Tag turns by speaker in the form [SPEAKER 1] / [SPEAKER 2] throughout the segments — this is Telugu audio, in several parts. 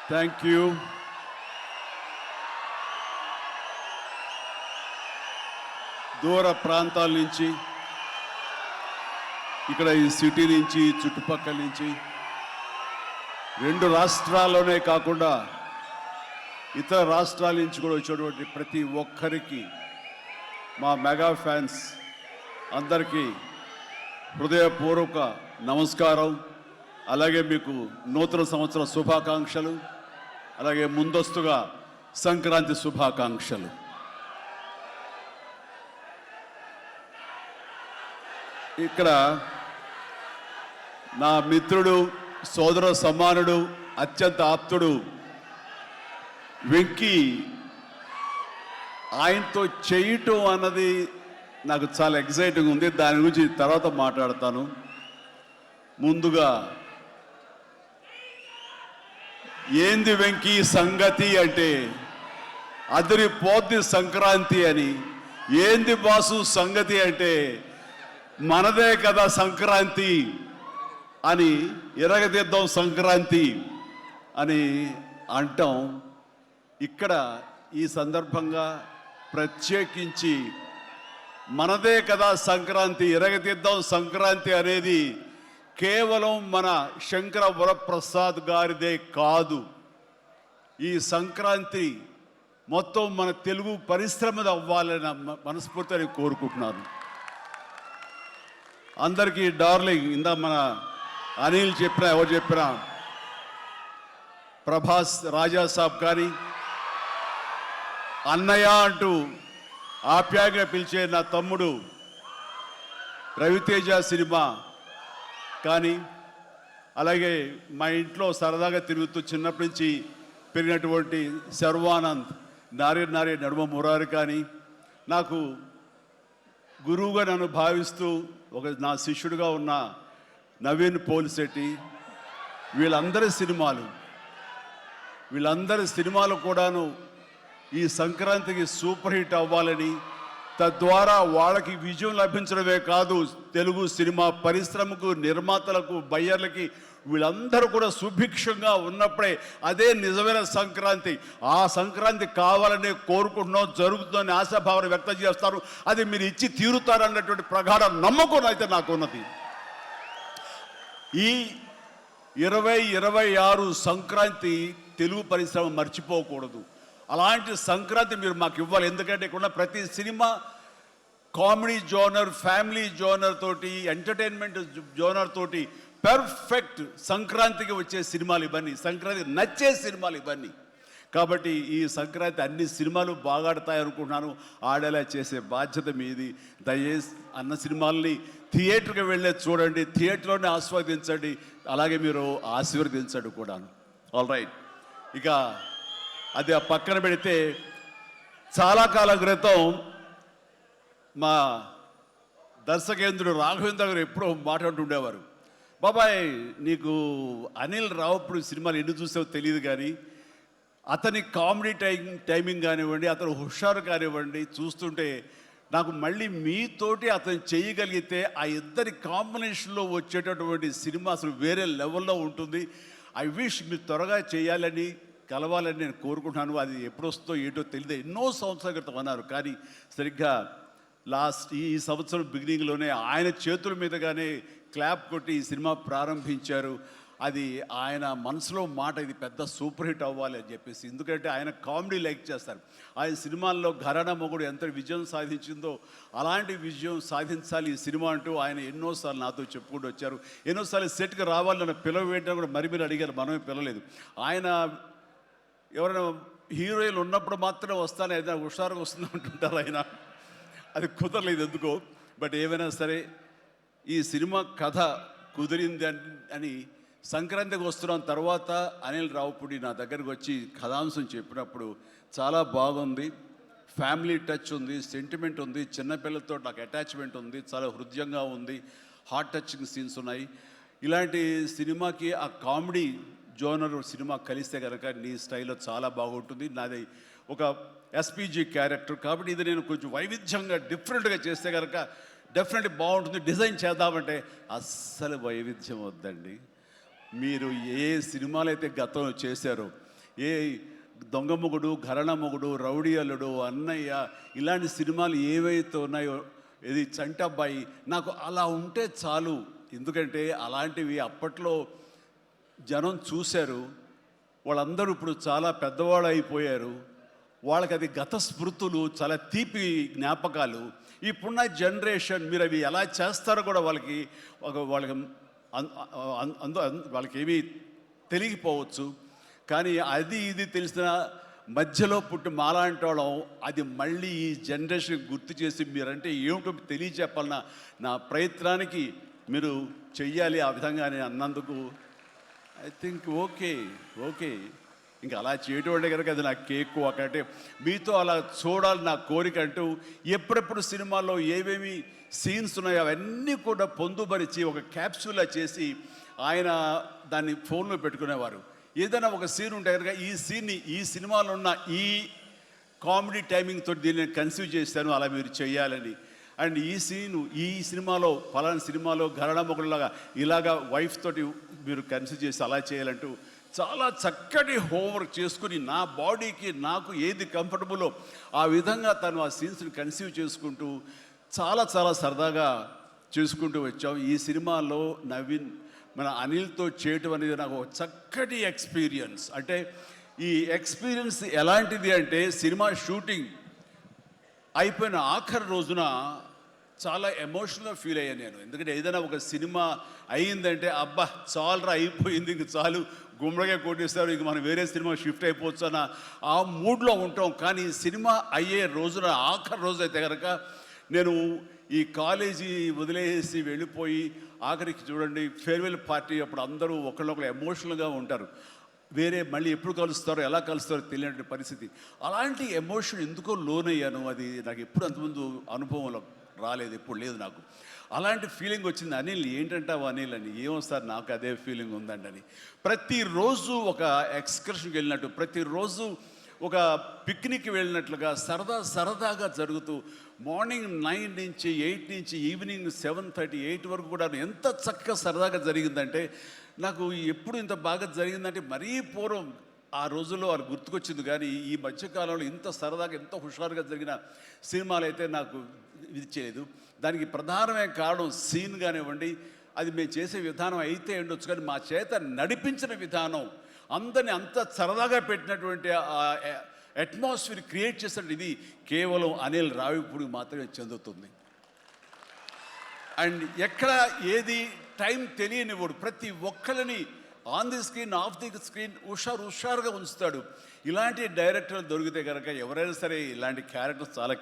[SPEAKER 1] Thank you. దూర ప్రాంతాల నుంచి, ఇక్కడ ఈ సిటీ నుంచి, చుట్టుపక్కల నుంచి, 2 రాష్ట్రాల్లోనే కాకుండా ఇతర రాష్ట్రాల నుంచి కూడా వచ్చేటువంటి ప్రతి ఒక్కరికి, మా మెగా ఫ్యాన్స్ అందరికీ హృదయపూర్వక నమస్కారం. అలాగే మీకు నూతన సంవత్సర శుభాకాంక్షలు, అలాగే ముందస్తుగా సంక్రాంతి శుభాకాంక్షలు. ఇక్కడ నా మిత్రుడు, సోదర సమానుడు, అత్యంత ఆప్తుడు వెంకీ, ఆయనతో చేయటం అన్నది నాకు చాలా ఎగ్జైటింగ్ ఉంది. దాని గురించి తర్వాత మాట్లాడతాను. ముందుగా ఏంది వెంకీ సంగతి అంటే అదిరిపోద్ది సంక్రాంతి అని. ఏంది బాసు సంగతి అంటే మనదే కదా సంక్రాంతి అని, ఎరగదిద్దాం సంక్రాంతి అని అంటాం. ఇక్కడ ఈ సందర్భంగా ప్రత్యేకించి మనదే కదా సంక్రాంతి, ఎరగదిద్దాం సంక్రాంతి అనేది కేవలం మన శంకర వరప్రసాద్ గారిదే కాదు. ఈ సంక్రాంతి మొత్తం మన తెలుగు పరిశ్రమది అవ్వాలని మనస్ఫూర్తిని కోరుకుంటున్నాను. అందరికీ డార్లింగ్, ఇందా మన అనిల్ చెప్పినా, ఎవరు చెప్పినా, ప్రభాస్ రాజా సాబ్ కానీ, అన్నయ్య అంటూ ఆప్యాయంగా పిలిచే నా తమ్ముడు రవితేజ సినిమా కానీ, అలాగే మా ఇంట్లో సరదాగా తిరుగుతూ చిన్నప్పటి నుంచి పెరిగినటువంటి శర్వానంద్, నారే నారే నడుమ మురారి కానీ, నాకు గురువుగా నన్ను భావిస్తూ నా శిష్యుడిగా ఉన్న నవీన్ పోలిశెట్టి, వీళ్ళందరి సినిమాలు కూడాను ఈ సంక్రాంతికి సూపర్ హిట్ అవ్వాలని, తద్వారా వాళ్ళకి విజయం లభించడమే కాదు, తెలుగు సినిమా పరిశ్రమకు, నిర్మాతలకు, బయ్యర్లకి వీళ్ళందరూ కూడా సుభిక్షంగా ఉన్నప్పుడే అదే నిజమైన సంక్రాంతి. ఆ సంక్రాంతి కావాలనే కోరుకుంటున్నాం, జరుగుతుందని ఆశాభావన వ్యక్తం చేస్తారు. అది మీరు ఇచ్చి తీరుతారన్నటువంటి ప్రగాఢ నమ్మకం అయితే నాకు ఉన్నది. ఈ 2026 సంక్రాంతి తెలుగు పరిశ్రమ మర్చిపోకూడదు. అలాంటి సంక్రాంతి మీరు మాకు ఇవ్వాలి. ఎందుకంటే ఇక్కడ ప్రతి cinema comedy genre, family genre తోటి, ఎంటర్టైన్మెంట్ జోనర్ తోటి పెర్ఫెక్ట్ సంక్రాంతికి వచ్చే సినిమాలు ఇవన్నీ, సంక్రాంతికి నచ్చే సినిమాలు ఇవన్నీ. కాబట్టి ఈ సంక్రాంతి అన్ని సినిమాలు బాగా ఆడతాయి అనుకుంటున్నాను. ఆడేలా చేసే బాధ్యత మీది. దయచేసి అన్న సినిమాల్ని థియేటర్కి వెళ్ళే చూడండి, థియేటర్లోనే ఆస్వాదించండి, అలాగే మీరు ఆశీర్వదించండి కూడాను. ఆల్ రైట్, ఇక అది ఆ పక్కన పెడితే, చాలా కాలం క్రితం మా దర్శకేంద్రుడు రాఘవేంద్ర గారు ఎప్పుడో మాట్లాడుతుండేవారు, బాబాయ్ నీకు అనిల్ రావుపూడి సినిమాలు ఎన్ని చూసావో తెలియదు కానీ అతని కామెడీ టైమింగ్ కానివ్వండి, అతను హుషారు కానివ్వండి, చూస్తుంటే నాకు మళ్ళీ మీతోటి అతను చేయగలిగితే ఆ ఇద్దరి కాంబినేషన్లో వచ్చేటటువంటి సినిమా అసలు వేరే లెవెల్లో ఉంటుంది. ఐ విష్ మీరు త్వరగా చేయాలని, కలవాలని నేను కోరుకుంటున్నాను. అది ఎప్పుడు వస్తుందో ఏంటో తెలియదు. ఎన్నో సంవత్సరాల క్రితం అన్నారు, కానీ సరిగ్గా ఈ సంవత్సరం బిగినింగ్లోనే ఆయన చేతుల మీదుగానే క్లాప్ కొట్టి ఈ సినిమా ప్రారంభించారు. అది ఆయన మనసులో మాట, ఇది పెద్ద సూపర్ హిట్ అవ్వాలి అని చెప్పేసి. ఎందుకంటే ఆయన కామెడీ లైక్ చేస్తారు. ఆయన సినిమాల్లో ఘరానా మొగుడు ఎంత విజయం సాధించిందో అలాంటి విజయం సాధించాలి ఈ సినిమా అంటూ ఆయన ఎన్నోసార్లు నాతో చెప్పుకుంటూ వచ్చారు. ఎన్నోసార్లు సెట్కి రావాలని పిలవేయడం కూడా మరి మీరు అడిగారు, మనమే పిలవలేదు. ఆయన ఎవరైనా హీరోయిన్లు ఉన్నప్పుడు మాత్రమే వస్తాను, ఏదైనా హుషారుగా వస్తుంది అంటుంటారు ఆయన. అది కుదరలేదు ఎందుకో. బట్ ఏమైనా సరే ఈ సినిమా కథ కుదిరింది అని సంక్రాంతికి వస్తున్నాం తర్వాత అనిల్ రావుపూడి నా దగ్గరకు వచ్చి కథాంశం చెప్పినప్పుడు చాలా బాగుంది, ఫ్యామిలీ టచ్ ఉంది, సెంటిమెంట్ ఉంది, చిన్నపిల్లలతో నాకు అటాచ్మెంట్ ఉంది, చాలా హృదయంగా ఉంది, హార్ట్ టచింగ్ సీన్స్ ఉన్నాయి. ఇలాంటి సినిమాకి ఆ కామెడీ జోనర్ సినిమా కలిస్తే కనుక నీ స్టైల్లో చాలా బాగుంటుంది. నాది ఒక ఎస్పీజీ క్యారెక్టర్ కాబట్టి ఇది నేను కొంచెం వైవిధ్యంగా డిఫరెంట్గా చేస్తే కనుక డెఫినెట్లీ బాగుంటుంది. డిజైన్ చేద్దామంటే అస్సలు వైవిధ్యం వద్దండి. మీరు ఏ సినిమాలు అయితే గతంలో చేశారో ఏ దొంగ మొగుడు, ఘరణ మొగుడు, రౌడీ అల్లుడు, అన్నయ్య, ఇలాంటి సినిమాలు ఏవైతే ఉన్నాయో, ఇది చంటబ్బాయి, నాకు అలా ఉంటే చాలు. ఎందుకంటే అలాంటివి అప్పట్లో జనం చూశారు. వాళ్ళందరూ ఇప్పుడు చాలా పెద్దవాళ్ళు అయిపోయారు. వాళ్ళకి అది గత స్మృతులు, చాలా తీపి జ్ఞాపకాలు. ఇప్పుడున్న జనరేషన్ మీరు అవి ఎలా చేస్తారో కూడా వాళ్ళకి వాళ్ళకి ఏమీ తెలియకపోవచ్చు. కానీ అది ఇది తెలిసిన మధ్యలో పుట్టి మాలాంటి వాళ్ళం అది మళ్ళీ ఈ జనరేషన్ గుర్తు చేసి మీరంటే ఏమిటో తెలియచెప్పాలన్న నా ప్రయత్నానికి మీరు చెయ్యాలి. ఆ విధంగా నేను అన్నందుకు ఐ థింక్ ఓకే. ఇంకా అలా చేయటం వాళ్ళే కనుక అది నాకు కేక్ ఒకటే మీతో అలా చూడాలి నా కోరిక. అంటూ ఎప్పుడెప్పుడు సినిమాల్లో ఏమేమి సీన్స్ ఉన్నాయో అవన్నీ కూడా పొందుపరిచి ఒక క్యాప్సూల్లా చేసి ఆయన దాన్ని ఫోన్లో పెట్టుకునేవారు. ఏదైనా ఒక సీన్ ఉంటే కనుక ఈ సీన్ని ఈ సినిమాలో ఉన్న ఈ కామెడీ టైమింగ్తో దీన్ని కన్సీవ్ చేశాను, అలా మీరు చేయాలని. అండ్ ఈ సీను ఈ సినిమాలో ఫలానా సినిమాలో ఘరణముఖులాగా ఇలాగా వైఫ్ తోటి మీరు కన్సీవ్ చేసి అలా చేయాలంటూ చాలా చక్కటి హోంవర్క్ చేసుకుని నా బాడీకి నాకు ఏది కంఫర్టబుల్లో ఆ విధంగా తను ఆ సీన్స్ని కన్సీవ్ చేసుకుంటూ చాలా చాలా సరదాగా చేసుకుంటూ వచ్చాం. ఈ సినిమాలో నవీన్ మన అనిల్తో చేయటం అనేది నాకు ఒక చక్కటి ఎక్స్పీరియన్స్. అంటే ఈ ఎక్స్పీరియన్స్ ఎలాంటిది అంటే సినిమా షూటింగ్ అయిపోయిన ఆఖరి రోజున చాలా ఎమోషనల్గా ఫీల్ అయ్యాను నేను. ఎందుకంటే ఏదైనా ఒక సినిమా అయ్యిందంటే అబ్బా చాలరా అయిపోయింది, ఇంక చాలు, గుమ్మడిగా కొట్టేస్తారు, ఇంక మనం వేరే సినిమా షిఫ్ట్ అయిపోవచ్చు అన్న ఆ మూడ్లో ఉంటాం. కానీ సినిమా అయ్యే రోజున ఆఖరి రోజు అయితే కనుక నేను ఈ కాలేజీ వదిలేసి వెళ్ళిపోయి ఆఖరికి చూడండి ఫేర్వెల్ పార్టీ అప్పుడు అందరూ ఒకళ్ళొకరు ఎమోషనల్గా ఉంటారు. వేరే మళ్ళీ ఎప్పుడు కలుస్తారో ఎలా కలుస్తారో తెలియని పరిస్థితి. అలాంటి ఎమోషన్ ఎందుకో లోనయ్యాను. అది నాకు ఎప్పుడు అంతకుముందు అనుభవంలో రాలేదు, ఎప్పుడు లేదు నాకు. అలాంటి ఫీలింగ్ వచ్చింది. అనిల్ ఏంటంటావు అనిల్ అని. ఏమో సార్ నాకు అదే ఫీలింగ్ ఉందండి అని. ప్రతిరోజు ఒక ఎక్స్కర్షన్కి వెళ్ళినట్టు, ప్రతిరోజు ఒక పిక్నిక్ వెళ్ళినట్లుగా సరదాగా జరుగుతూ మార్నింగ్ 9 నుంచి 8 నుంచి ఈవినింగ్ 7:30, 8 వరకు కూడా ఎంత చక్కగా సరదాగా జరిగిందంటే నాకు ఎప్పుడు ఇంత బాగా జరిగిందంటే మరీ పూర్వం ఆ రోజుల్లో అది గుర్తుకొచ్చింది. కానీ ఈ మధ్యకాలంలో ఇంత సరదాగా ఎంత హుషారుగా జరిగిన సినిమాలు అయితే నాకు ఇది చేయలేదు. దానికి ప్రధానమైన కారణం సీన్ కానివ్వండి, అది మేము చేసే విధానం అయితే ఉండొచ్చు, కానీ మా చేత నడిపించిన విధానం, అందరినీ అంత సరదాగా పెట్టినటువంటి అట్మాస్ఫియర్ క్రియేట్ చేసినట్టు ఇది కేవలం అనిల్ రావిపూడికి మాత్రమే చెందుతుంది. అండ్ ఎక్కడ ఏది టైం తెలియనివాడు, ప్రతి ఒక్కరిని on the screen off the screen హుషారుగా ఉంచుతాడు. ఇలాంటి డైరెక్టర్లు దొరికితే కనుక ఎవరైనా సరే ఇలాంటి క్యారెక్టర్స్ చాలా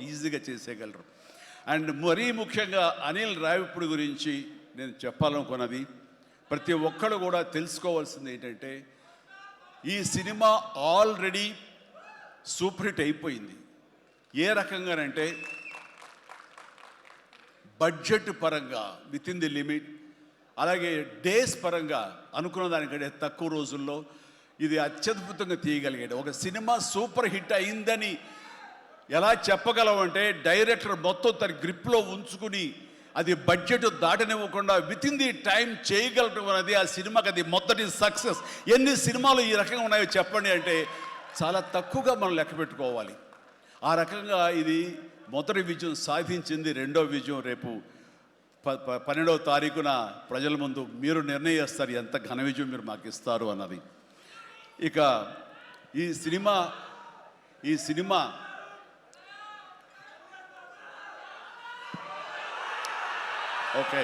[SPEAKER 1] ఈజీగా చేసేయగలరు. అండ్ మరీ ముఖ్యంగా అనిల్ రావిపూడి గురించి నేను చెప్పాలనుకున్నది, ప్రతి ఒక్కరు కూడా తెలుసుకోవాల్సింది ఏంటంటే ఈ సినిమా ఆల్రెడీ సూపర్ హిట్ అయిపోయింది. ఏ రకంగానంటే బడ్జెట్ పరంగా విత్ ఇన్ ది లిమిట్, అలాగే డేస్ పరంగా అనుకున్న దానికంటే తక్కువ రోజుల్లో ఇది అత్యద్భుతంగా తీయగలిగాడు. ఒక సినిమా సూపర్ హిట్ అయిందని ఎలా చెప్పగలవంటే డైరెక్టర్ మొత్తం తన గ్రిప్లో ఉంచుకుని అది బడ్జెట్ దాటనివ్వకుండా విత్ ఇన్ ది టైం చేయగలటం అనేది ఆ సినిమాకి అది మొదటి సక్సెస్. ఎన్ని సినిమాలు ఈ రకంగా ఉన్నాయో చెప్పండి అంటే చాలా తక్కువగా మనం లెక్క పెట్టుకోవాలి. ఆ రకంగా ఇది మొదటి విజయం సాధించింది. రెండో విజయం రేపు 12వ తారీఖున ప్రజల ముందు మీరు నిర్ణయిస్తారు ఎంత ఘన విజయం మీరు మాకు ఇస్తారు అన్నది. ఇక ఈ సినిమా ఓకే,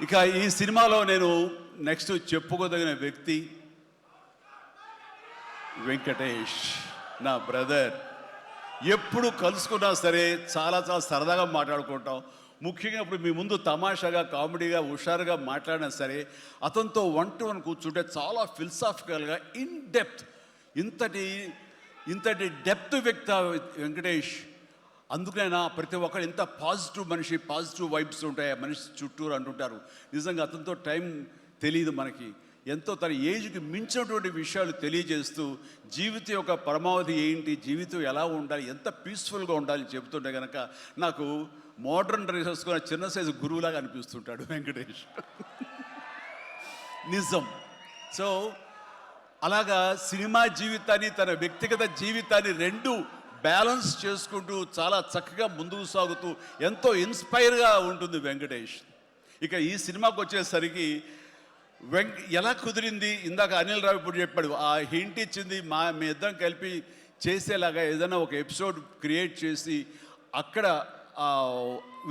[SPEAKER 1] ఇక ఈ సినిమాలో నేను నెక్స్ట్ చెప్పుకోదగిన వ్యక్తి వెంకటేష్, నా బ్రదర్. ఎప్పుడు కలుసుకున్నా సరే చాలా సరదాగా మాట్లాడుకుంటాం. ముఖ్యంగా ఇప్పుడు మీ ముందు తమాషాగా కామెడీగా హుషారుగా మాట్లాడినా సరే అతనితో 1-to-1 కూర్చుంటే చాలా ఫిలసాఫికల్గా ఇన్ డెప్త్, ఇంతటి డెప్త్ వ్యక్తి వెంకటేష్. అందుకైనా ప్రతి ఒక్కరు ఎంత పాజిటివ్ మనిషి, పాజిటివ్ వైబ్స్ ఉంటాయి ఆ మనిషి చుట్టూరు అంటుంటారు. నిజంగా అతనితో టైం తెలియదు మనకి. ఎంతో తన ఏజ్కి మించినటువంటి విషయాలు తెలియజేస్తూ జీవితం యొక్క పరమావధి ఏంటి, జీవితం ఎలా ఉండాలి, ఎంత పీస్ఫుల్గా ఉండాలని చెబుతుంటే కనుక నాకు మోడర్న్ డ్రెస్ వేసుకున్న చిన్న సైజు గురువులాగా అనిపిస్తుంటాడు వెంకటేష్. నిజం. సో అలాగా సినిమా జీవితాన్ని తన వ్యక్తిగత జీవితాన్ని రెండు బ్యాలెన్స్ చేసుకుంటూ చాలా చక్కగా ముందుకు సాగుతూ ఎంతో ఇన్స్పైర్గా ఉంటుంది వెంకటేష్. ఇక ఈ సినిమాకి వచ్చేసరికి ఎలా కుదిరింది, ఇందాక అనిల్ రావు ఇప్పుడు చెప్పాడు, ఆ హింట్ ఇచ్చింది మీ ఇద్దరం కలిపి చేసేలాగా ఏదైనా ఒక ఎపిసోడ్ క్రియేట్ చేసి అక్కడ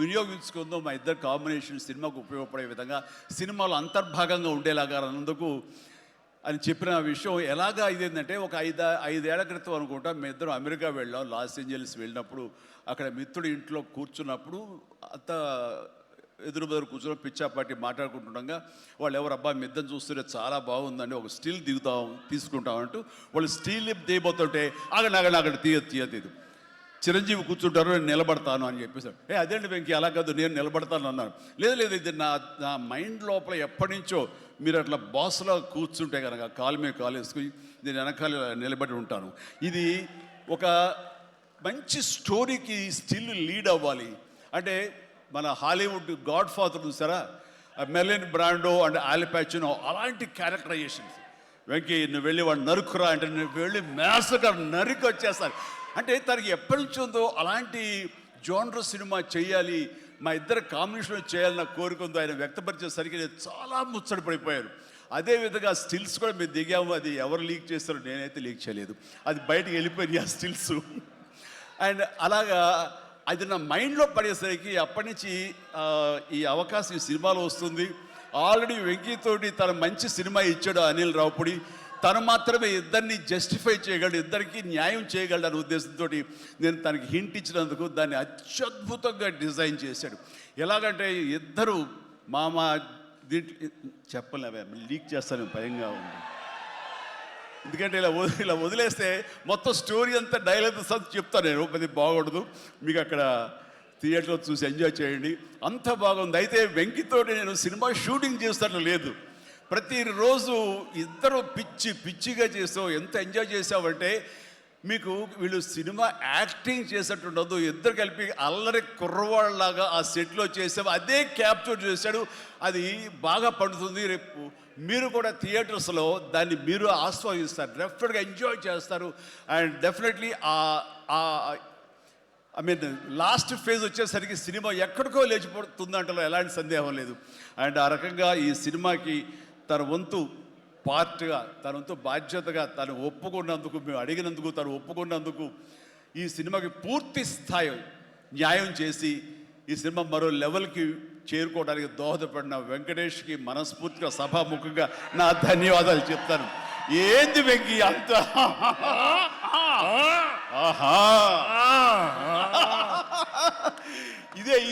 [SPEAKER 1] వినియోగించుకుందాం, మా ఇద్దరు కాంబినేషన్ సినిమాకు ఉపయోగపడే విధంగా సినిమాలో అంతర్భాగంగా ఉండేలాగా అన్నందుకు అని చెప్పిన విషయం. ఎలాగా ఇదేంటంటే ఒక ఐదేళ్ల క్రితం అనుకుంటా మీ ఇద్దరు అమెరికా వెళ్ళాం, లాస్ ఏంజల్స్ వెళ్ళినప్పుడు అక్కడ మిత్రుడి ఇంట్లో కూర్చున్నప్పుడు అంత ఎదురు బెదురు కూర్చొని పిచ్చాపాటి మాట్లాడుకుంటుండగా వాళ్ళు ఎవరు అబ్బా మీ ఇద్దరు చూస్తుంటే చాలా బాగుందండి, ఒక స్టిల్ తీసుకుంటామంటూ వాళ్ళు స్టిల్ తీయబోతుంటే ఆగండి తీయదు చిరంజీవి కూర్చుంటారు, నేను నిలబడతాను అని చెప్పేసాడు. అదేంటి వెంకీ అలా కాదు, నేను నిలబడతాను అన్నాను. లేదు ఇది నా మైండ్ లోపల ఎప్పటి నుంచో మీరు అట్లా బాస్లో కూర్చుంటే కనుక కాలు మీద కాలు వేసుకుని నేను వెనకాల నిలబడి ఉంటాను. ఇది ఒక మంచి స్టోరీకి స్టిల్ లీడ్ అవ్వాలి అంటే మన హాలీవుడ్ గాడ్ ఫాదర్ చూసారా, మెర్లిన్ బ్రాండో అండ్ ఆల్ పచినో అలాంటి క్యారెక్టరైజేషన్స్. వెంకీ నువ్వు వెళ్ళి వాడు నరుకురా అంటే నువ్వు వెళ్ళి మ్యాస్గా నరికి వచ్చేస్తారు. అంటే తనకి ఎప్పటి నుంచి ఉందో అలాంటి జోనర్ సినిమా చేయాలి, మా ఇద్దరు కాంబినేషన్ చేయాలన్న కోరిక ఉందో ఆయన వ్యక్తపరిచేసరికి నేను చాలా ముచ్చటపడిపోయాను. అదేవిధంగా స్టిల్స్ కూడా మేము దిగాము, అది ఎవరు లీక్ చేస్తారో నేనైతే లీక్ చేయలేదు, అది బయటకు వెళ్ళిపోయింది ఆ స్టిల్స్. అండ్ అలాగా అది నా మైండ్లో పడేసరికి అప్పటి నుంచి ఈ అవకాశం ఈ సినిమాలో వస్తుంది. ఆల్రెడీ వెంకీతోటి తన మంచి సినిమా ఇచ్చాడు అనిల్ రావుపూడి, తను మాత్రమే ఇద్దరిని జస్టిఫై చేయగలడు, ఇద్దరికి న్యాయం చేయగలడు అనే ఉద్దేశంతో నేను తనకి హింట్ ఇచ్చినందుకు దాన్ని అత్యద్భుతంగా డిజైన్ చేశాడు. ఎలాగంటే ఇద్దరు మామ దీంట్లో చెప్పలేవే లీక్ చేస్తాను భయంగా ఉంది, ఎందుకంటే ఇలా వదిలేస్తే మొత్తం స్టోరీ అంతా డైలాగ్ చెప్తాను నేను, అది బాగుండదు, మీకు అక్కడ థియేటర్లో చూసి ఎంజాయ్ చేయండి, అంత బాగుంది. అయితే వెంకితోటి నేను సినిమా షూటింగ్ చేస్తాను లేదు, ప్రతిరోజు ఇద్దరు పిచ్చిగా చేసావు, ఎంత ఎంజాయ్ చేసావంటే మీకు వీళ్ళు సినిమా యాక్టింగ్ చేసేట్టు ఉండదు, ఇద్దరు కలిపి అల్లరి కుర్రవాళ్ళలాగా ఆ సెట్లో చేసావు, అదే క్యాప్చర్ చేశాడు, అది బాగా పండుతుంది. రేపు మీరు కూడా థియేటర్స్లో దాన్ని మీరు ఆస్వాదిస్తారు, డెఫినెట్గా ఎంజాయ్ చేస్తారు. అండ్ డెఫినెట్లీ లాస్ట్ ఫేజ్ వచ్చేసరికి సినిమా ఎక్కడికో లేచిపోతుందంటలో ఎలాంటి సందేహం లేదు. అండ్ ఆ రకంగా ఈ సినిమాకి తన వంతు పార్ట్గా, తన వంతు బాధ్యతగా తను ఒప్పుకున్నందుకు, మేము అడిగినందుకు తను ఒప్పుకున్నందుకు, ఈ సినిమాకి పూర్తి స్థాయి న్యాయం చేసి ఈ సినిమా మరో లెవెల్కి చేరుకోవడానికి దోహదపడిన వెంకటేష్కి మనస్ఫూర్తిగా సభాముఖంగా నా ధన్యవాదాలు చెప్తాను. ఏంది వెంకీ అంత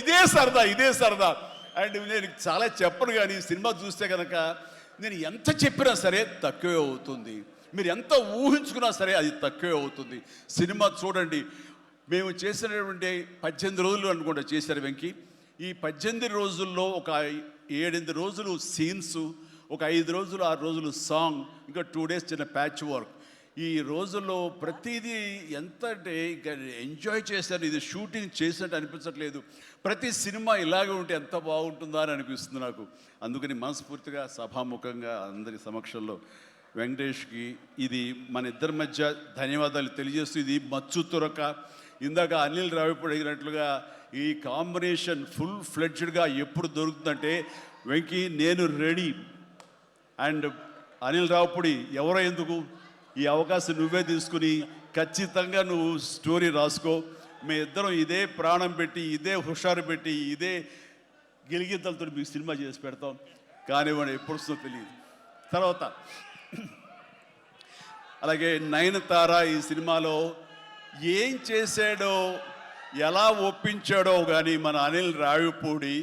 [SPEAKER 1] ఇదే సరదా. అండ్ నేను చాలా చెప్పను, కానీ సినిమా చూస్తే కనుక నేను ఎంత చెప్పినా సరే తక్కువే అవుతుంది, మీరు ఎంత ఊహించుకున్నా సరే అది తక్కువే అవుతుంది. సినిమా చూడండి, మేము చేసినటువంటి 18 రోజులు అనుకుంటా చేశారు వెంకీ. ఈ 18 రోజుల్లో ఒక 7-8 రోజులు సీన్స్, ఒక 5 రోజులు 6 రోజులు సాంగ్, ఇంకా 2 days చిన్న ప్యాచ్ వర్క్. ఈ రోజుల్లో ప్రతిదీ ఎంత అంటే ఇక ఎంజాయ్ చేశాను, ఇది షూటింగ్ చేసినట్టు అనిపించట్లేదు. ప్రతి సినిమా ఇలాగే ఉంటే ఎంత బాగుంటుందా అని అనిపిస్తుంది నాకు. అందుకని మనస్ఫూర్తిగా సభాముఖంగా అందరి సమక్షంలో వెంకటేష్కి ఇది మన ఇద్దరి మధ్య ధన్యవాదాలు తెలియజేస్తూ, ఇది మచ్చు తురక. ఇందాక అనిల్ రావిపూడి అడిగినట్లుగా ఈ కాంబినేషన్ ఫుల్ ఫ్లెడ్జ్డ్గా ఎప్పుడు దొరుకుతుందంటే వెంకీ నేను రెడీ. అండ్ అనిల్ రావిపూడి ఎవరో ఎందుకు, ఈ అవకాశం నువ్వే తీసుకుని ఖచ్చితంగా నువ్వు స్టోరీ రాసుకో. మీ ఇద్దరం ఇదే ప్రాణం పెట్టి, ఇదే హుషారు పెట్టి, ఇదే గిలిగిద్దలతో మీకు సినిమా చేసి పెడతాం. కానివ్వండి, ఎప్పుడు వస్తుందో తెలియదు. తర్వాత అలాగే నయనతార ఈ సినిమాలో ఏం చేశాడో, ఎలా ఒప్పించాడో కానీ మన అనిల్ రావిపూడి.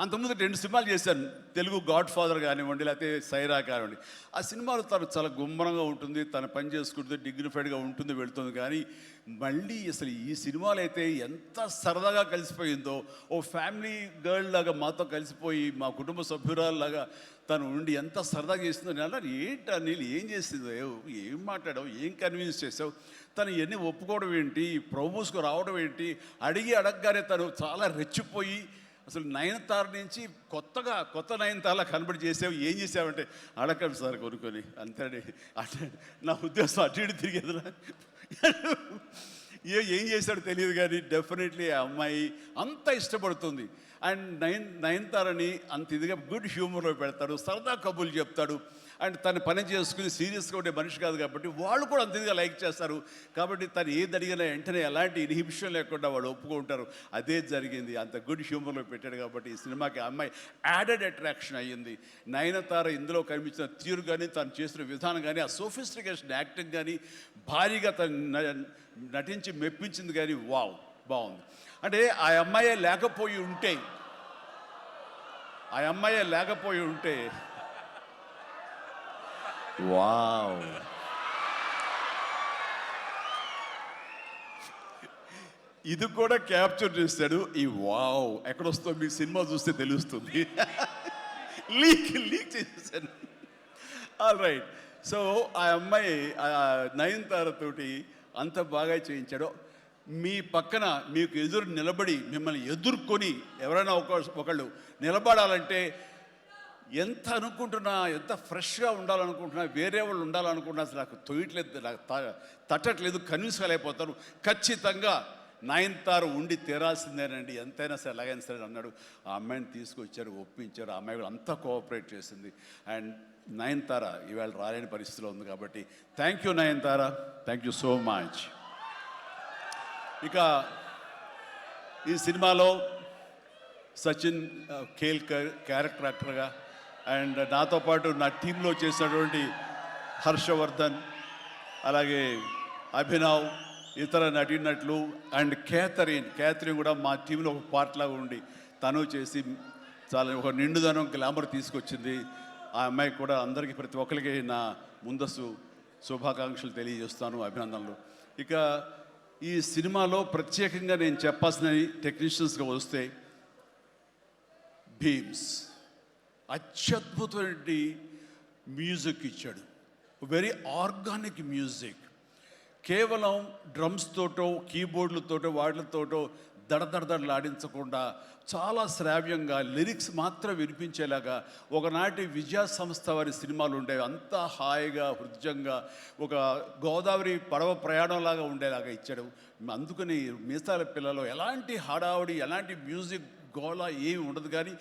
[SPEAKER 1] అంతకుముందు 2 సినిమాలు చేశాను, తెలుగు గాడ్ ఫాదర్ కానివ్వండి, లేకపోతే సైరా కానివ్వండి. ఆ సినిమాలో తను చాలా గుమ్మరంగా ఉంటుంది, తన పని చేసుకుంటుంది, డిగ్నిఫైడ్గా ఉంటుంది, వెళుతుంది. కానీ మళ్ళీ అసలు ఈ సినిమాలో అయితే ఎంత సరదాగా కలిసిపోయిందో, ఓ ఫ్యామిలీ గర్ల్ లాగా మాతో కలిసిపోయి, మా కుటుంబ సభ్యురాల్లాగా తను ఉండి ఎంత సరదాగా చేస్తుందో. నేను అన్నాను, ఏంటి అనిల్ ఏం చేసిందో, ఏం మాట్లాడావు, ఏం కన్విన్స్ చేసావు, తను ఇవన్నీ ఒప్పుకోవడం ఏంటి, ప్రమోస్కు రావడం ఏంటి, అడగగానే తను చాలా రెచ్చిపోయి అసలు నయనతార నుంచి కొత్త నయనతారలా కనబడి చేసావు, ఏం చేసావంటే అడగండి సార్ కొనుక్కొని అంతే. అంటే నా ఉద్దేశం అటు ఇటు తిరిగేదిరా. ఏం చేశాడో తెలియదు కానీ డెఫినెట్లీ ఆ అమ్మాయి అంత ఇష్టపడుతుంది. అండ్ నయనతారని అంత ఇదిగా గుడ్ హ్యూమర్లో పెడతాడు, సరదా కబుర్లు చెప్తాడు. అండ్ తను పని చేసుకుని సీరియస్గా ఉండే మనిషి కాదు కాబట్టి వాళ్ళు కూడా అంత ఇదిగా లైక్ చేస్తారు. కాబట్టి తను ఏది అడిగినా వెంటనే ఎలాంటి ఇన్హిబిషన్ లేకుండా వాళ్ళు ఒప్పుకుంటారు. అదే జరిగింది, అంత గుడ్ హ్యూమర్లో పెట్టాడు కాబట్టి ఈ సినిమాకి ఆ అమ్మాయి యాడెడ్ అట్రాక్షన్ అయ్యింది. నయనతార ఇందులో కనిపించిన తీరు కానీ తను చేసిన విధానం కానీ ఆ సోఫిస్టికేషన్ యాక్టింగ్ కానీ భారీగా తను నటించి మెప్పించింది కానీ వావ్ బాగుంది. అంటే ఆ అమ్మాయే లేకపోయి ఉంటే వావ్, ఇది కూడా క్యాప్చర్ చేస్తాడు. ఈ వావ్ ఎక్కడొస్తో మీ సినిమా చూస్తే తెలుస్తుంది. లీక్ చేసేసాను. All right. సో ఆ అమ్మాయి నయనతారతోటి అంత బాగా చేయించాడు. మీ పక్కన మీకు ఎదురు నిలబడి మిమ్మల్ని ఎదుర్కొని ఎవరైనా ఒకళ్ళు నిలబడాలంటే ఎంత అనుకుంటున్నా, ఎంత ఫ్రెష్గా ఉండాలనుకుంటున్నా, వేరే వాళ్ళు ఉండాలనుకుంటున్నా అసలు నాకు తొయ్యట్లేదు, నాకు తట్టట్లేదు, కన్విన్స్ కాలేకపోతాను. ఖచ్చితంగా నయనతార ఉండి తీరాల్సిందేనండి, ఎంతైనా సరే ఎలాగైనా సరే అన్నాడు. ఆ అమ్మాయిని తీసుకొచ్చారు, ఒప్పించారు. ఆ అమ్మాయి కూడా అంతా కోఆపరేట్ చేసింది. అండ్ నయనతార ఇవాళ రాలేని పరిస్థితిలో ఉంది కాబట్టి thank you Nayanthara, thank you so much. ఇక ఈ సినిమాలో సచిన్ కేల్కర్ క్యారెక్టర్ యాక్టర్గా, అండ్ నాతో పాటు నా టీంలో చేసినటువంటి హర్షవర్ధన్, అలాగే అభినవ్, ఇతర నటీనటులు అండ్ క్యాథరిన్ కూడా మా టీంలో ఒక పార్ట్ లాగా ఉండి తను చేసి చాలా ఒక నిండుదనం గ్లామర్ తీసుకొచ్చింది. ఆ అమ్మాయి కూడా అందరికీ ప్రతి ఒక్కరికి నా ముందస్తు శుభాకాంక్షలు తెలియజేస్తాను, అభినందనలు. ఇక ఈ సినిమాలో ప్రత్యేకంగా నేను చెప్పాల్సిన టెక్నీషియన్స్గా వస్తే భీమ్స్ అత్యద్భుతమైన మ్యూజిక్ ఇచ్చాడు, వెరీ ఆర్గానిక్ మ్యూజిక్. కేవలం డ్రమ్స్ తోటో కీబోర్డులతోటో వాటితోటో దడదడదడలాడించకుండా చాలా శ్రావ్యంగా లిరిక్స్ మాత్రం వినిపించేలాగా ఒకనాటి విజయ సంస్థ వారి సినిమాలు ఉండేవి. అంతా హాయిగా హృద్యంగా ఒక గోదావరి పడవ ప్రయాణంలాగా ఉండేలాగా ఇచ్చాడు. అందుకని మీసాల పిల్లలో ఎలాంటి హడావుడి, ఎలాంటి మ్యూజిక్ గోళ ఏమి ఉండదు. కానీ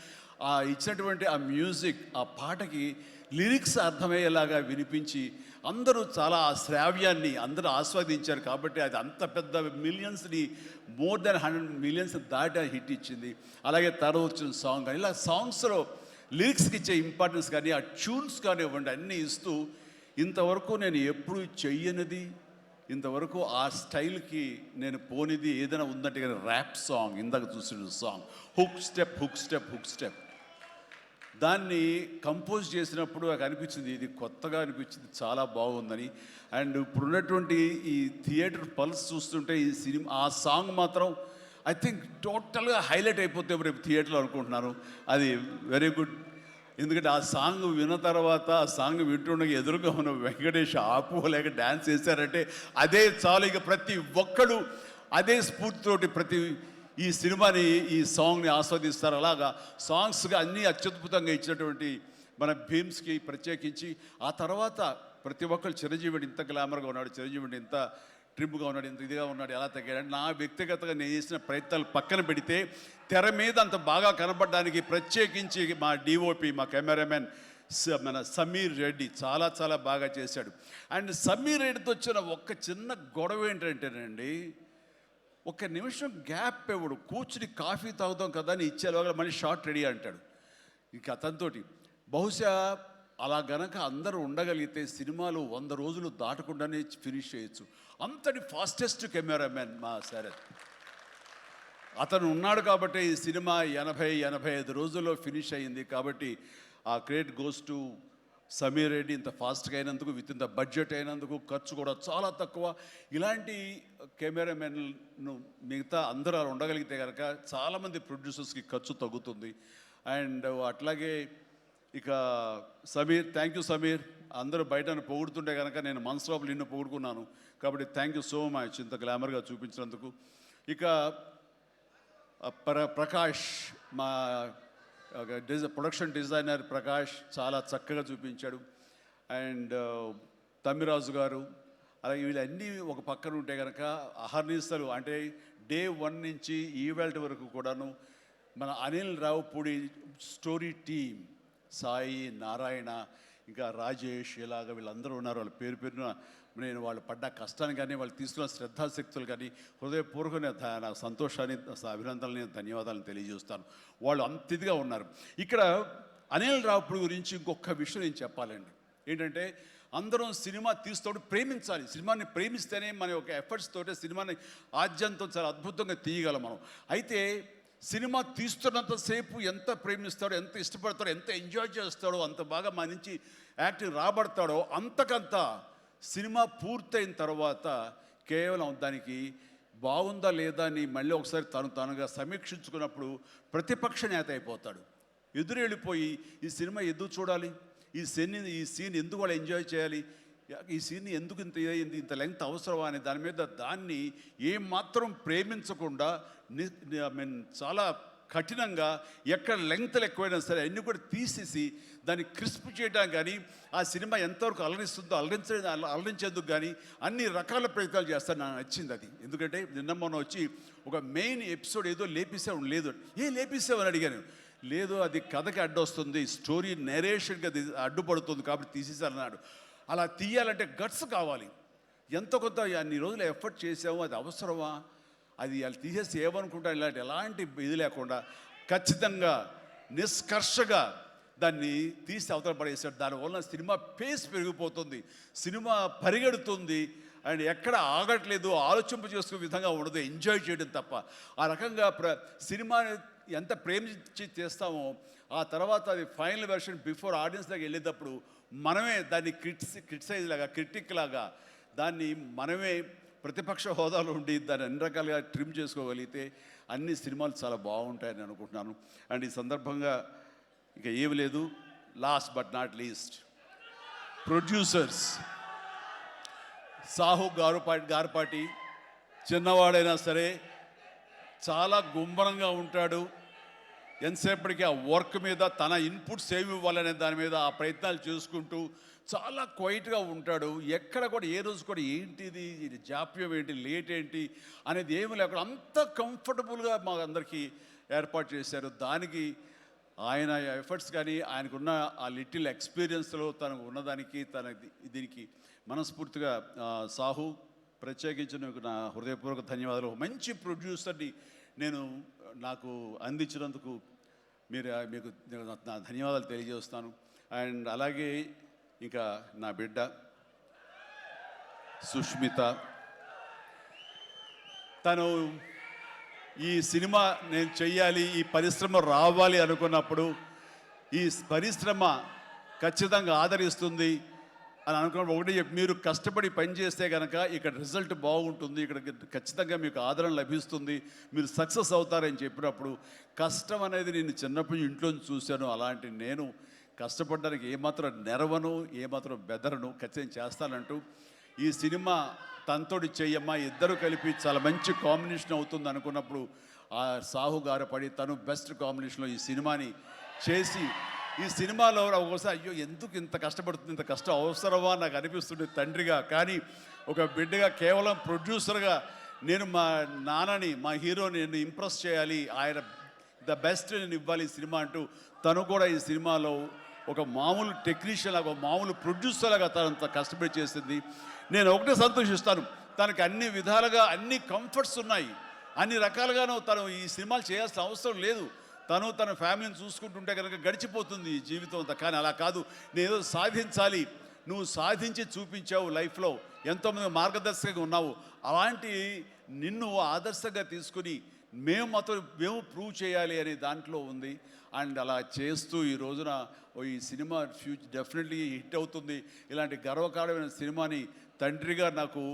[SPEAKER 1] ఆ ఇచ్చినటువంటి ఆ మ్యూజిక్, ఆ పాటకి లిరిక్స్ అర్థమయ్యేలాగా వినిపించి అందరూ చాలా ఆ శ్రావ్యాన్ని అందరూ ఆస్వాదించారు. కాబట్టి అది అంత పెద్ద మిలియన్స్ని, మోర్ దెన్ 100 మిలియన్స్ దాటి హిట్ ఇచ్చింది. అలాగే తర్వాత వచ్చిన సాంగ్ కానీ ఇలా సాంగ్స్లో లిరిక్స్కి ఇచ్చే ఇంపార్టెన్స్ కానీ ఆ ట్యూన్స్ కానివ్వండి అన్నీ ఇస్తూ ఇంతవరకు నేను ఎప్పుడు చెయ్యనిది, ఇంతవరకు ఆ స్టైల్కి నేను పోనిది ఏదైనా ఉందంటే కానీ ర్యాప్ సాంగ్, ఇందాక చూసిన సాంగ్ హుక్ స్టెప్ దాన్ని కంపోజ్ చేసినప్పుడు నాకు అనిపించింది ఇది కొత్తగా అనిపించింది, చాలా బాగుందని. అండ్ ఇప్పుడున్నటువంటి ఈ థియేటర్ పల్స్ చూస్తుంటే ఈ సినిమా ఆ సాంగ్ మాత్రం ఐ థింక్ టోటల్గా హైలైట్ అయిపోతే రేపు థియేటర్లో అనుకుంటున్నాను. అది వెరీ గుడ్. ఎందుకంటే ఆ సాంగ్ విన్న తర్వాత ఆ సాంగ్ వింటుండగా ఎదురుగా ఉన్న వెంకటేష్ ఆపుకోలేక డ్యాన్స్ చేశారంటే అదే చాలు. ఇక ప్రతి ఒక్కడు అదే స్ఫూర్తితోటి ప్రతి ఈ సినిమాని, ఈ సాంగ్ని ఆస్వాదిస్తారు. అలాగా సాంగ్స్గా అన్నీ అత్యద్భుతంగా ఇచ్చినటువంటి మన భీమ్స్కి ప్రత్యేకించి ఆ తర్వాత ప్రతి ఒక్కరు చిరంజీవిని ఇంత గ్లామర్గా ఉన్నాడు, చిరంజీవిని ఇంత ట్రిమ్గా ఉన్నాడు, ఇంత ఇదిగా ఉన్నాడు, ఎలా తగ్గాడు. నా వ్యక్తిగతంగా నేను చేసిన ప్రయత్నాలు పక్కన పెడితే తెర మీద అంత బాగా కనపడడానికి ప్రత్యేకించి మా డిఓపి, మా కెమెరామెన్ మన సమీర్ రెడ్డి చాలా చాలా బాగా చేశాడు. అండ్ సమీర్ రెడ్డితో వచ్చిన ఒక్క చిన్న గొడవ ఏంటంటేనండి, ఒక నిమిషం గ్యాప్ ఇవ్వడు. కూర్చుని కాఫీ తాగుతాం కదా అని ఇచ్చేలోగా మళ్ళీ షార్ట్ రెడీ అంటాడు. ఇక అతనితోటి బహుశా అలా గనక అందరూ ఉండగలిగితే సినిమాలు 100 రోజులు దాటకుండానే ఫినిష్ చేయొచ్చు. అంతటి ఫాస్టెస్ట్ కెమెరామెన్ మా శరత్. అతను ఉన్నాడు కాబట్టి ఈ సినిమా 80-85 రోజుల్లో ఫినిష్ అయ్యింది. కాబట్టి ఆ credit goes to Sameer Reddy. ఇంత ఫాస్ట్గా అయినందుకు, విత్ ఇన్ ద బడ్జెట్ అయినందుకు, ఖర్చు కూడా చాలా తక్కువ. ఇలాంటి కెమెరామెన్ను మిగతా అందరూ ఉండగలిగితే కనుక చాలామంది ప్రొడ్యూసర్స్కి ఖర్చు తగ్గుతుంది. అండ్ అట్లాగే ఇక సమీర్, థ్యాంక్ యూ సమీర్. అందరూ బయట పొగుడుతుంటే కనుక నేను మనసులో నిన్ను పొగుడుకున్నాను. కాబట్టి థ్యాంక్ యూ సో మచ్ ఇంత గ్లామర్గా చూపించినందుకు. ఇక ప్రకాష్ మా ప్రొడక్షన్ డిజైనర్ ప్రకాష్ చాలా చక్కగా చూపించాడు. అండ్ తమ్మిరాజు గారు, అలాగే వీళ్ళన్నీ ఒక పక్కన ఉంటే కనుక అహర్నిశలు అంటే డే 1 నుంచి ఈవెల్ట్ వరకు కూడాను మన అనిల్ రావుపూడి స్టోరీ టీమ్, సాయి, నారాయణ, ఇంకా రాజేష్, ఇలాగ వీళ్ళందరూ ఉన్నారు. వాళ్ళ పేరు పేరున నేను వాళ్ళు పడ్డ కష్టాన్ని కానీ వాళ్ళు తీసుకున్న శ్రద్ధాశక్తులు కానీ హృదయపూర్వక నాకు సంతోషాన్ని, అభినందనని, ధన్యవాదాలను తెలియజేస్తాను. వాళ్ళు అంత ఇదిగా ఉన్నారు. ఇక్కడ అనిల్ రావుపూడి గురించి ఇంకొక విషయం నేను చెప్పాలండి. ఏంటంటే అందరం సినిమా తీస్తూ ప్రేమించాలి. సినిమాని ప్రేమిస్తేనే మన యొక్క ఎఫర్ట్స్ తోటే సినిమాని ఆద్యంతం చాలా అద్భుతంగా తీయగలం మనం. అయితే సినిమా తీస్తున్నంతసేపు ఎంత ప్రేమిస్తాడో, ఎంత ఇష్టపడతాడో, ఎంత ఎంజాయ్ చేస్తాడో, అంత బాగా మన నుంచి యాక్టింగ్ రాబడతాడో, అంతకంత సినిమా పూర్తయిన తర్వాత కేవలం దానికి బాగుందా లేదా అని మళ్ళీ ఒకసారి తనుగా సమీక్షించుకున్నప్పుడు ప్రతిపక్ష నేత అయిపోతాడు. ఎదురెళ్ళిపోయి ఈ సినిమా ఎందుకు చూడాలి, ఈ సీన్ ఎందుకు వాళ్ళు ఎంజాయ్ చేయాలి, ఈ సీన్ ఎందుకు ఇంత లెంగ్త్ అవసరమా అనే దాని మీద దాన్ని ఏమాత్రం ప్రేమించకుండా చాలా కఠినంగా ఎక్కడ లెంగ్త్లు ఎక్కువైనా సరే అన్నీ కూడా తీసేసి దాన్ని క్రిస్ప్ చేయడానికి కానీ ఆ సినిమా ఎంతవరకు అలరిస్తుందో అలరించేందుకు కానీ అన్ని రకాల ప్రయత్నాలు చేస్తాను. నాకు నచ్చింది అది. ఎందుకంటే నిన్న మొన్న వచ్చి ఒక మెయిన్ ఎపిసోడ్ ఏదో లేపేసావు, లేదు లేపేసావు అని అడిగాను. లేదు, అది కథకి అడ్డొస్తుంది, స్టోరీ నెరేషన్కి అది అడ్డుపడుతుంది కాబట్టి తీసేసారన్నాడు. అలా తీయాలంటే గట్స్ కావాలి. ఎంత కొంత అన్ని రోజులు ఎఫర్ట్ చేసాము, అది అవసరమా, అది వాళ్ళు తీసేసి ఏమనుకుంటారు, ఎలాంటి ఇది లేకుండా ఖచ్చితంగా నిష్కర్షగా దాన్ని తీసి అవతల పడేసాడు. దానివల్ల సినిమా పేస్ పెరిగిపోతుంది, సినిమా పరిగెడుతుంది, అండ్ ఎక్కడ ఆగట్లేదు, ఆలోచింప చేసుకునే విధంగా ఉండదు, ఎంజాయ్ చేయడం తప్ప. ఆ రకంగా సినిమాని ఎంత ప్రేమించి చేస్తామో ఆ తర్వాత అది ఫైనల్ వెర్షన్ బిఫోర్ ఆడియన్స్ దగ్గర వెళ్ళేటప్పుడు మనమే దాన్ని క్రిటిసైజ్ లాగా, క్రిటిక్ లాగా దాన్ని మనమే ప్రతిపక్ష హోదాలో ఉండి దాన్ని అన్ని రకాలుగా ట్రిమ్ చేసుకోగలిగితే అన్ని సినిమాలు చాలా బాగుంటాయని అనుకుంటున్నాను. అండ్ ఈ సందర్భంగా ఇక ఏమి లేదు, last but not least producers Sahu Garapati చిన్నవాడైనా సరే చాలా గుంభరంగా ఉంటాడు. ఎంతసేపటికి ఆ వర్క్ మీద తన ఇన్పుట్స్ ఏమి ఇవ్వాలనే దాని మీద ఆ ప్రయత్నాలు చేసుకుంటూ చాలా క్వైట్గా ఉంటాడు. ఎక్కడ కూడా ఏ రోజు కూడా ఏంటిది, ఇది జాప్యం ఏంటి, లేట్ ఏంటి అనేది ఏమి లేకుండా అంత కంఫర్టబుల్గా మా అందరికీ ఏర్పాటు చేశారు. దానికి ఆయన ఎఫర్ట్స్ కానీ ఆయనకున్న ఆ లిటిల్ ఎక్స్పీరియన్స్లో తనకు ఉన్నదానికి దీనికి మనస్ఫూర్తిగా సాహు ప్రత్యేకించి నా హృదయపూర్వక ధన్యవాదాలు. మంచి ప్రొడ్యూసర్ని నాకు అందించినందుకు మీకు నా ధన్యవాదాలు తెలియజేస్తాను. అండ్ అలాగే ఇంకా నా బిడ్డ సుష్మిత, తను ఈ సినిమా నేను చెయ్యాలి, ఈ పరిశ్రమ రావాలి అనుకున్నప్పుడు ఈ పరిశ్రమ ఖచ్చితంగా ఆదరిస్తుంది అని అనుకున్నప్పుడు ఒకటి మీరు కష్టపడి పనిచేస్తే కనుక ఇక్కడ రిజల్ట్ బాగుంటుంది, ఇక్కడ ఖచ్చితంగా మీకు ఆదరణ లభిస్తుంది, మీరు సక్సెస్ అవుతారని చెప్పినప్పుడు కష్టం అనేది నేను చిన్నప్పుడు ఇంట్లో చూశాను. అలాంటి నేను కష్టపడడానికి ఏమాత్రం నెరవను, ఏమాత్రం బెదరను, ఖచ్చితంగా చేస్తానంటూ ఈ సినిమా తనతోటి చెయ్యమ్మా, ఇద్దరు కలిపి చాలా మంచి కాంబినేషన్ అవుతుంది అనుకున్నప్పుడు ఆ సాహు గారు పడి తను బెస్ట్ కాంబినేషన్లో ఈ సినిమాని చేసి ఈ సినిమాలో ఒకసారి అయ్యో ఎందుకు ఇంత కష్టపడుతుంది, ఇంత కష్టం అవసరమా నాకు అనిపిస్తుంది తండ్రిగా. కానీ ఒక బిడ్డగా కేవలం ప్రొడ్యూసర్గా నేను మా నాన్నని, మా హీరోని నేను ఇంప్రెస్ చేయాలి, ఆయన ద బెస్ట్ నేను ఇవ్వాలి ఈ సినిమా అంటూ తను కూడా ఈ సినిమాలో ఒక మామూలు టెక్నీషియన్ లాగా, మామూలు ప్రొడ్యూసర్ లాగా తనంత కష్టపడి చేసింది. నేను ఒకటే సంతోషిస్తాను, తనకు అన్ని విధాలుగా అన్ని కంఫర్ట్స్ ఉన్నాయి, అన్ని రకాలుగాను తను ఈ సినిమాలు చేయాల్సిన అవసరం లేదు. తన ఫ్యామిలీని చూసుకుంటుంటే కనుక గడిచిపోతుంది ఈ జీవితం అంతా. కానీ అలా కాదు, నేనేదో సాధించాలి, నువ్వు సాధించి చూపించావు, లైఫ్లో ఎంతోమంది మార్గదర్శకంగా ఉన్నావు, అలాంటి నిన్ను ఆదర్శంగా తీసుకుని మేము ప్రూవ్ చేయాలి అనే దాంట్లో ఉంది. అండ్ అలా చేస్తూ ఈ రోజున ఈ సినిమా డెఫినెట్లీ హిట్ అవుతుంది. ఇలాంటి గర్వకారణమైన సినిమాని తండ్రిగా నాకు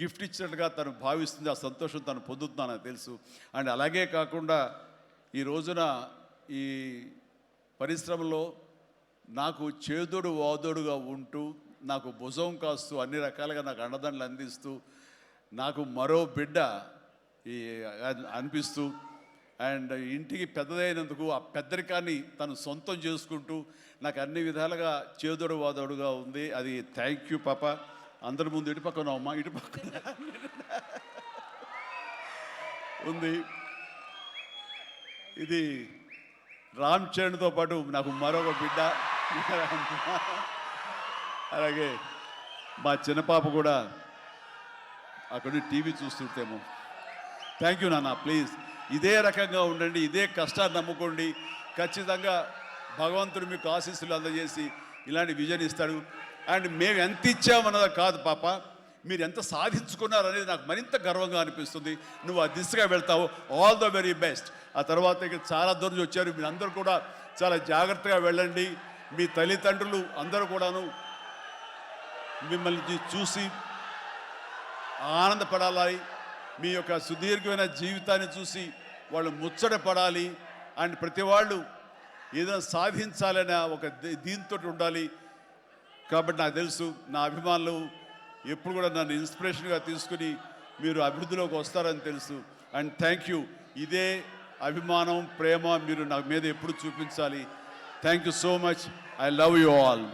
[SPEAKER 1] గిఫ్ట్ ఇచ్చినట్టుగా తను భావిస్తుంది, ఆ సంతోషం తను పొందుతున్నానని తెలుసు. అండ్ అలాగే కాకుండా ఈ రోజున ఈ పరిశ్రమలో నాకు చేదోడు వాదోడుగా ఉంటూ, నాకు భుజం కాస్తూ, అన్ని రకాలుగా నాకు అండదండలు అందిస్తూ, నాకు మరో బిడ్డ అనిపిస్తూ అండ్ ఇంటికి పెద్దదైనందుకు ఆ పెద్దరికాన్ని తను సొంతం చేసుకుంటూ నాకు అన్ని విధాలుగా చేదోడు వాదోడుగా ఉంది. అది థ్యాంక్ యూ పాప. అందరి ముందు ఇటు పక్కన అమ్మా, ఇటు పక్కన ఉంది. ఇది రామ్ చరణ్తో పాటు నాకు మరొక బిడ్డ. అలాగే మా చిన్న పాప కూడా అక్కడ టీవీ చూస్తుంటేమో. థ్యాంక్ యూ నాన్న. ప్లీజ్ ఇదే రకంగా ఉండండి, ఇదే కష్టాన్ని నమ్ముకోండి. ఖచ్చితంగా భగవంతుడు మీకు ఆశీస్సులు అందజేసి ఇలాంటి విజన్ ఇస్తాడు. అండ్ మేము ఎంత ఇచ్చామన్నది కాదు పాప, మీరు ఎంత సాధించుకున్నారనేది నాకు మరింత గర్వంగా అనిపిస్తుంది. నువ్వు ఆ దిశగా వెళ్తావు. All the very best. ఆ తర్వాత ఇక చాలా దూరం వచ్చారు, మీరు అందరూ కూడా చాలా జాగ్రత్తగా వెళ్ళండి. మీ తల్లిదండ్రులు అందరూ కూడాను మిమ్మల్ని చూసి ఆనందపడాలి. మీ యొక్క సుదీర్ఘమైన జీవితాన్ని చూసి వాళ్ళు ముచ్చటపడాలి. అండ్ ప్రతి వాళ్ళు ఏదైనా సాధించాలనే ఒక దీంతో ఉండాలి. కాబట్టి నాకు తెలుసు నా అభిమానులు ఎప్పుడు కూడా నన్ను ఇన్స్పిరేషన్గా తీసుకుని మీరు అభివృద్ధిలోకి వస్తారని తెలుసు. And thank you. ఇదే అభిమానం, ప్రేమ మీరు నా మీద ఎప్పుడు చూపించాలి. Thank you so much. I love you all.